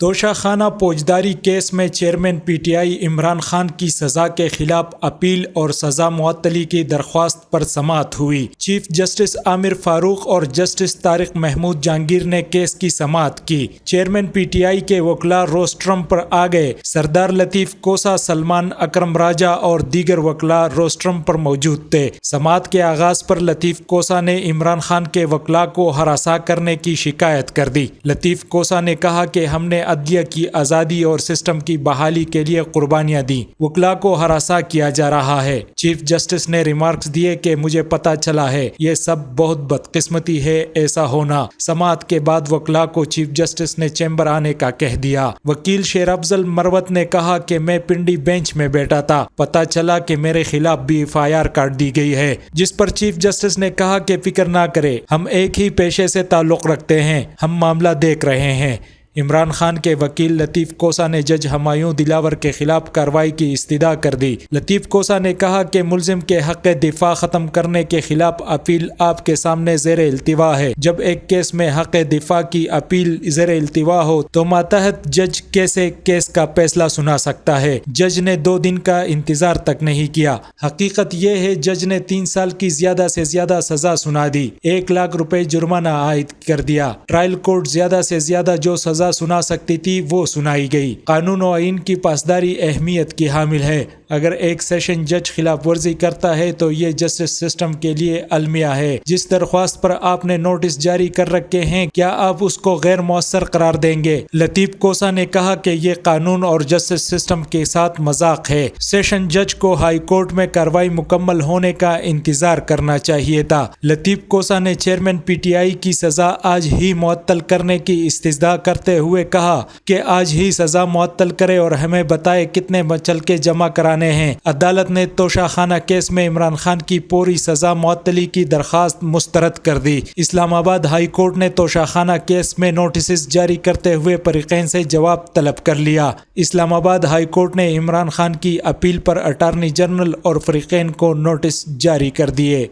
توشہ خانہ فوجداری کیس میں chairman P T I Imran Khan کی سزا کے خلاف اپیل اور سزا معطلی کی درخواست پر سماعت ہوئی۔ چیف جسٹس عامر فاروق اور جسٹس طارق محمود جہانگیر نے کیس کی سماعت کی۔ چیئرمین پی ٹی آئی کے وکلاء روسٹرم پر آ گئے۔ سردار لطیف کوسہ، سلمان اکرم راجہ اور دیگر وکلاء روسٹرم پر موجود تھے۔ سماعت کے آغاز پر لطیف کوسہ نے عمران خان کے وکلاء کو ہراساں کرنے کی شکایت کر دی۔ لطیف کوسہ نے کہا کہ ہم نے عدلیہ کی آزادی اور سسٹم کی بحالی کے لیے قربانیاں دیں۔ وکلاء کو ہراساں کیا جا رہا ہے۔ چیف جسٹس نے ریمارکس دیے کہ مجھے پتہ چلا ہے، یہ سب بہت بدقسمتی ہے ایسا ہونا۔ سماعت کے بعد وکلاء کو چیف جسٹس نے چیمبر آنے کا کہہ دیا۔ وکیل شیر افضل مروت نے کہا کہ میں پنڈی بینچ میں بیٹھا تھا، پتہ چلا کہ میرے خلاف بھی ایف آئی آر کاٹ دی گئی ہے، جس پر چیف جسٹس نے کہا کہ فکر نہ کرے، ہم ایک ہی پیشے سے تعلق رکھتے ہیں، ہم معاملہ دیکھ رہے ہیں۔ عمران خان کے وکیل لطیف کوسہ نے جج ہمایوں دلاور کے خلاف کارروائی کی استدعا کر دی۔ لطیف کوسہ نے کہا کہ ملزم کے حق دفاع ختم کرنے کے خلاف اپیل آپ کے سامنے زیر التوا ہے۔ جب ایک کیس میں حق دفاع کی اپیل زیر التوا ہو تو ماتحت جج کیسے کیس کا فیصلہ سنا سکتا ہے؟ جج نے 2 دن کا انتظار تک نہیں کیا۔ حقیقت یہ ہے جج نے 3 سال کی زیادہ سے زیادہ سزا سنا دی، 1 لاکھ روپے جرمانہ عائد کر دیا۔ ٹرائل کورٹ زیادہ سے زیادہ جو سزا سنا سکتی تھی وہ سنائی گئی۔ قانون و آئین کی پاسداری اہمیت کی حامل ہے۔ اگر ایک سیشن جج خلاف ورزی کرتا ہے تو یہ جسٹس سسٹم کے لیے المیہ ہے۔ جس درخواست پر آپ نے نوٹس جاری کر رکھے ہیں، کیا آپ اس کو غیر مؤثر قرار دیں گے؟ لطیف کوسہ نے کہا کہ یہ قانون اور جسٹس سسٹم کے ساتھ مذاق ہے۔ سیشن جج کو ہائی کورٹ میں کارروائی مکمل ہونے کا انتظار کرنا چاہیے تھا۔ لطیف کوسہ نے چیئرمین پی ٹی آئی کی سزا آج ہی معطل کرنے کی استدعا کرتے ہوئے کہا کہ آج ہی سزا معطل کرے اور ہمیں بتائے کتنے مچلکے جمع کرانے ہیں۔ عدالت نے توشہ خانہ کیس میں عمران خان کی پوری سزا معطلی کی درخواست مسترد کر دی۔ اسلام آباد ہائی کورٹ نے توشہ خانہ کیس میں نوٹسز جاری کرتے ہوئے فریقین سے جواب طلب کر لیا۔ اسلام آباد ہائی کورٹ نے عمران خان کی اپیل پر اٹارنی جنرل اور فریقین کو نوٹس جاری کر دیے۔